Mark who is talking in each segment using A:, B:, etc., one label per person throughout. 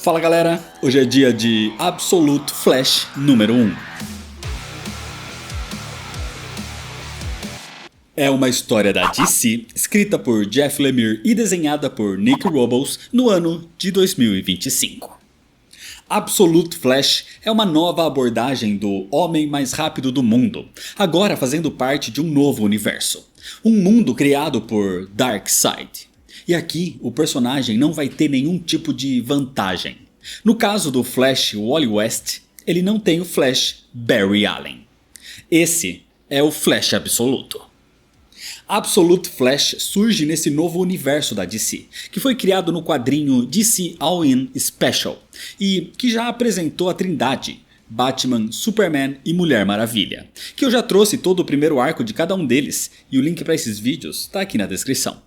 A: Fala galera, hoje é dia de Absolute Flash número 1. É uma história da DC, escrita por Jeff Lemire e desenhada por Nick Robles no ano de 2025. Absolute Flash é uma nova abordagem do homem mais rápido do mundo, agora fazendo parte de um novo universo. Um mundo criado por Darkseid. E aqui o personagem não vai ter nenhum tipo de vantagem. No caso do Flash Wally West, ele não tem o Flash Barry Allen. Esse é o Flash absoluto. Absolute Flash surge nesse novo universo da DC, que foi criado no quadrinho DC All-In Special, e que já apresentou a Trindade, Batman, Superman e Mulher Maravilha, que eu já trouxe todo o primeiro arco de cada um deles, e o link para esses vídeos está aqui na descrição.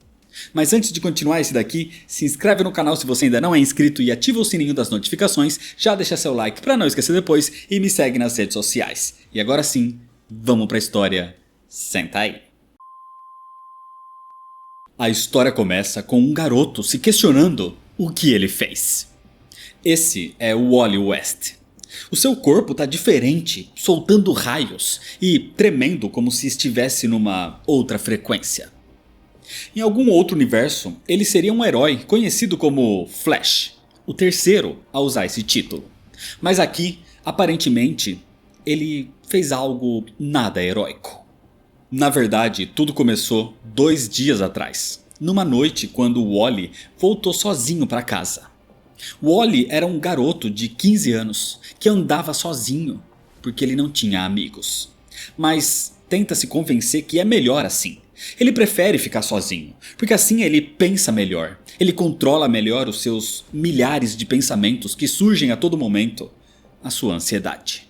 A: Mas antes de continuar esse daqui, se inscreve no canal se você ainda não é inscrito e ativa o sininho das notificações, já deixa seu like para não esquecer depois e me segue nas redes sociais. E agora sim, vamos para a história, senta aí. A história começa com um garoto se questionando o que ele fez. Esse é o Wally West. O seu corpo está diferente, soltando raios e tremendo como se estivesse numa outra frequência. Em algum outro universo, ele seria um herói conhecido como Flash, o terceiro a usar esse título. Mas aqui, aparentemente, ele fez algo nada heróico. Na verdade, tudo começou 2 dias atrás, numa noite quando o Wally voltou sozinho para casa. Wally era um garoto de 15 anos que andava sozinho, porque ele não tinha amigos. Mas tenta se convencer que é melhor assim. Ele prefere ficar sozinho, porque assim ele pensa melhor, ele controla melhor os seus milhares de pensamentos que surgem a todo momento, a sua ansiedade.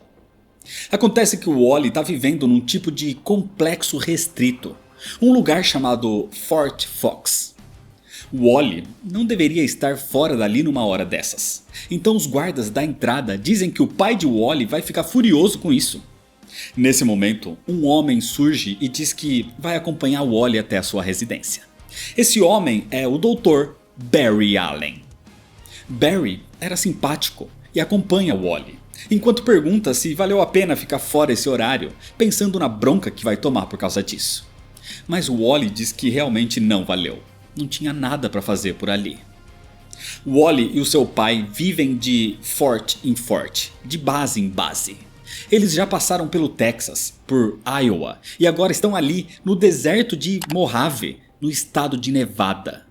A: Acontece que o Wally está vivendo num tipo de complexo restrito, um lugar chamado Fort Fox. O Wally não deveria estar fora dali numa hora dessas, então os guardas da entrada dizem que o pai de Wally vai ficar furioso com isso. Nesse momento, um homem surge e diz que vai acompanhar o Wally até a sua residência. Esse homem é o Dr. Barry Allen. Barry era simpático e acompanha o Wally, enquanto pergunta se valeu a pena ficar fora esse horário, pensando na bronca que vai tomar por causa disso. Mas o Wally diz que realmente não valeu, não tinha nada para fazer por ali. O Wally e o seu pai vivem de fort em fort, de base em base. Eles já passaram pelo Texas, por Iowa e agora estão ali no deserto de Mojave, no estado de Nevada.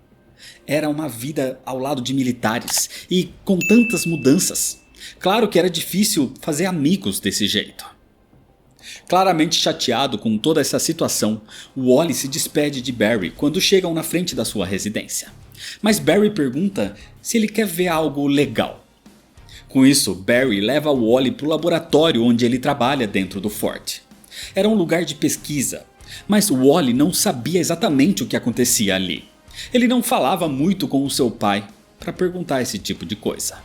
A: Era uma vida ao lado de militares e com tantas mudanças. Claro que era difícil fazer amigos desse jeito. Claramente chateado com toda essa situação, Wally se despede de Barry quando chegam na frente da sua residência. Mas Barry pergunta se ele quer ver algo legal. Com isso, Barry leva o Wally para o laboratório onde ele trabalha dentro do forte. Era um lugar de pesquisa, mas o Wally não sabia exatamente o que acontecia ali. Ele não falava muito com o seu pai para perguntar esse tipo de coisa.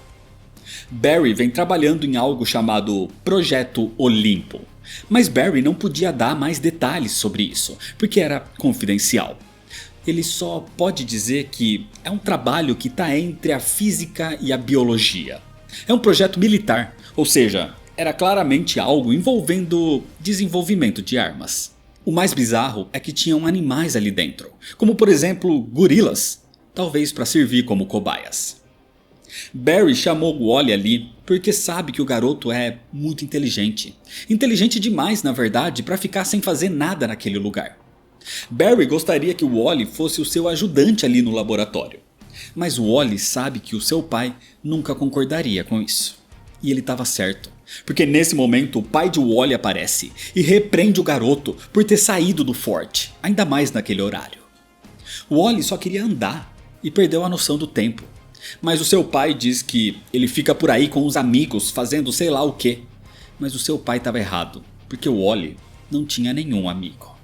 A: Barry vem trabalhando em algo chamado Projeto Olimpo, mas Barry não podia dar mais detalhes sobre isso, porque era confidencial. Ele só pode dizer que é um trabalho que está entre a física e a biologia. É um projeto militar, ou seja, era claramente algo envolvendo desenvolvimento de armas. O mais bizarro é que tinham animais ali dentro, como por exemplo gorilas, talvez para servir como cobaias. Barry chamou o Wally ali porque sabe que o garoto é muito inteligente. Inteligente demais na verdade para ficar sem fazer nada naquele lugar. Barry gostaria que o Wally fosse o seu ajudante ali no laboratório. Mas o Wally sabe que o seu pai nunca concordaria com isso. E ele estava certo, porque nesse momento o pai de Wally aparece e repreende o garoto por ter saído do forte, ainda mais naquele horário. O Wally só queria andar e perdeu a noção do tempo. Mas o seu pai diz que ele fica por aí com os amigos fazendo sei lá o que. Mas o seu pai estava errado, porque o Wally não tinha nenhum amigo.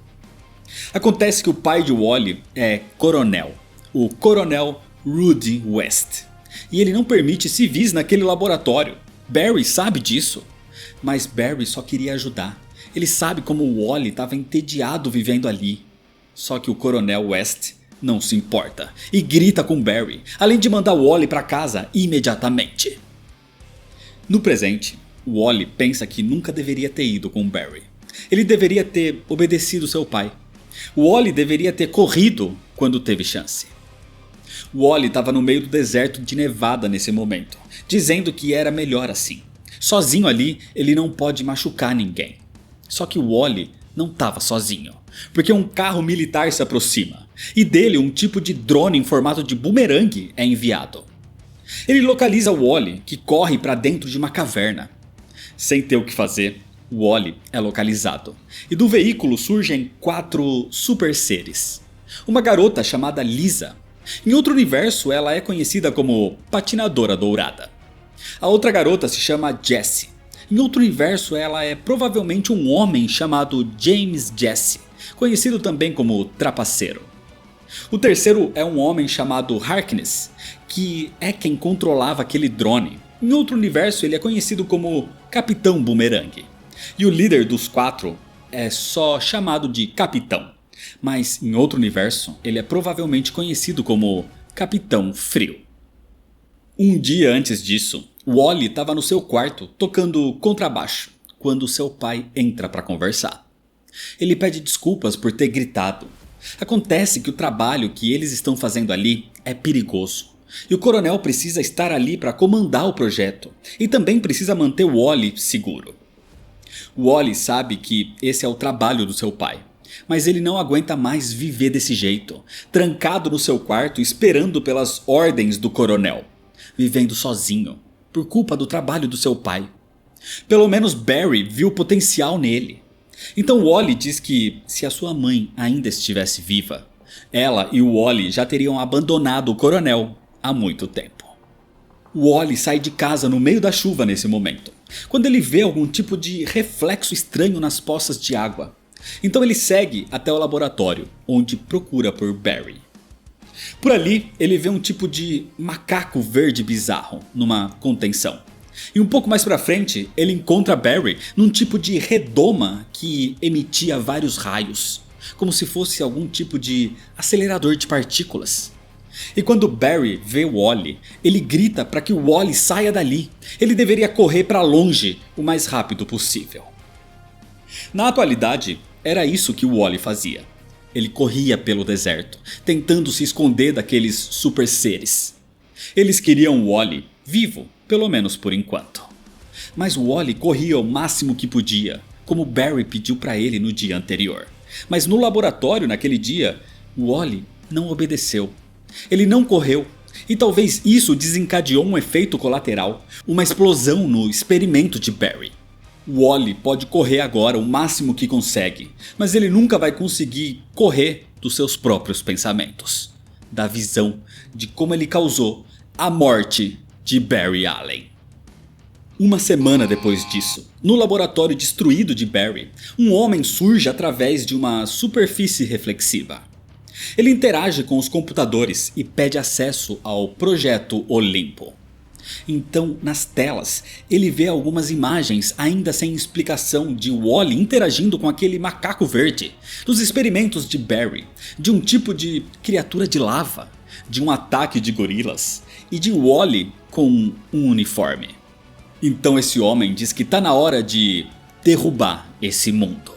A: Acontece que o pai de Wally é coronel, o Coronel Rudy West. E ele não permite civis naquele laboratório. Barry sabe disso. Mas Barry só queria ajudar. Ele sabe como o Wally estava entediado vivendo ali. Só que o Coronel West não se importa e grita com Barry, além de mandar Wally para casa imediatamente. No presente, Wally pensa que nunca deveria ter ido com Barry. Ele deveria ter obedecido seu pai. Wally deveria ter corrido quando teve chance. Wally estava no meio do deserto de Nevada nesse momento, dizendo que era melhor assim. Sozinho ali, ele não pode machucar ninguém. Só que Wally não estava sozinho, porque um carro militar se aproxima, e dele um tipo de drone em formato de bumerangue é enviado. Ele localiza Wally, que corre para dentro de uma caverna. Sem ter o que fazer, Wally é localizado, e do veículo surgem 4 super seres. Uma garota chamada Lisa. Em outro universo ela é conhecida como Patinadora Dourada. A outra garota se chama Jessie. Em outro universo ela é provavelmente um homem chamado James Jesse, conhecido também como Trapaceiro. O terceiro é um homem chamado Harkness, que é quem controlava aquele drone. Em outro universo ele é conhecido como Capitão Boomerang. E o líder dos 4 é só chamado de Capitão. Mas em outro universo ele é provavelmente conhecido como Capitão Frio. Um dia antes disso, Wally estava no seu quarto tocando contrabaixo quando seu pai entra para conversar. Ele pede desculpas por ter gritado. Acontece que o trabalho que eles estão fazendo ali é perigoso. E o coronel precisa estar ali para comandar o projeto. E também precisa manter Wally seguro. Wally sabe que esse é o trabalho do seu pai. Mas ele não aguenta mais viver desse jeito. Trancado no seu quarto esperando pelas ordens do coronel. Vivendo sozinho. Por culpa do trabalho do seu pai. Pelo menos Barry viu potencial nele. Então Wally diz que se a sua mãe ainda estivesse viva, ela e o Wally já teriam abandonado o coronel há muito tempo. Wally sai de casa no meio da chuva nesse momento, quando ele vê algum tipo de reflexo estranho nas poças de água. Então ele segue até o laboratório, onde procura por Barry. Por ali, ele vê um tipo de macaco verde bizarro numa contenção. E um pouco mais pra frente, ele encontra Barry num tipo de redoma que emitia vários raios, como se fosse algum tipo de acelerador de partículas. E quando Barry vê Wally, ele grita para que o Wally saia dali. Ele deveria correr para longe o mais rápido possível. Na atualidade, era isso que o Wally fazia. Ele corria pelo deserto, tentando se esconder daqueles super seres. Eles queriam o Wally vivo, pelo menos por enquanto. Mas o Wally corria o máximo que podia, como Barry pediu para ele no dia anterior. Mas no laboratório naquele dia, o Wally não obedeceu. Ele não correu. E talvez isso desencadeou um efeito colateral, uma explosão no experimento de Barry. Wally pode correr agora o máximo que consegue, mas ele nunca vai conseguir correr dos seus próprios pensamentos. Da visão de como ele causou a morte de Barry Allen. Uma semana depois disso, no laboratório destruído de Barry, um homem surge através de uma superfície reflexiva. Ele interage com os computadores e pede acesso ao Projeto Olimpo. Então, nas telas, ele vê algumas imagens ainda sem explicação de Wally interagindo com aquele macaco verde, dos experimentos de Barry, de um tipo de criatura de lava, de um ataque de gorilas e de Wally com um uniforme. Então esse homem diz que está na hora de derrubar esse mundo.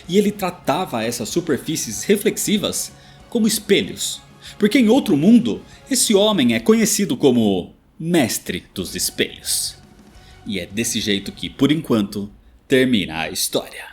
A: E ele tratava essas superfícies reflexivas como espelhos, porque em outro mundo esse homem é conhecido como Mestre dos Espelhos. E é desse jeito que, por enquanto, termina a história.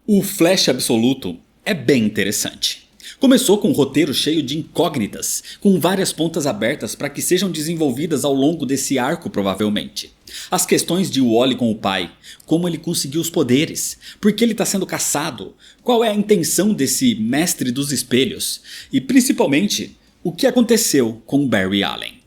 A: O Flash Absoluto é bem interessante. Começou com um roteiro cheio de incógnitas, com várias pontas abertas para que sejam desenvolvidas ao longo desse arco provavelmente. As questões de Wally com o pai, como ele conseguiu os poderes, por que ele está sendo caçado, qual é a intenção desse Mestre dos Espelhos e principalmente o que aconteceu com Barry Allen.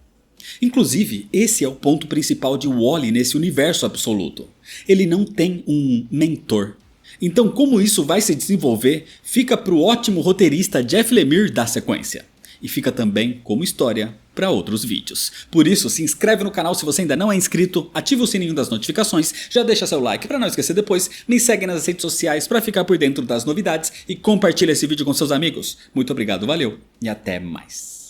A: Inclusive, esse é o ponto principal de Wally nesse universo absoluto. Ele não tem um mentor. Então como isso vai se desenvolver fica para o ótimo roteirista Jeff Lemire dar sequência. E fica também como história para outros vídeos. Por isso, se inscreve no canal se você ainda não é inscrito, ativa o sininho das notificações, já deixa seu like para não esquecer depois, me segue nas redes sociais para ficar por dentro das novidades e compartilha esse vídeo com seus amigos. Muito obrigado, valeu e até mais.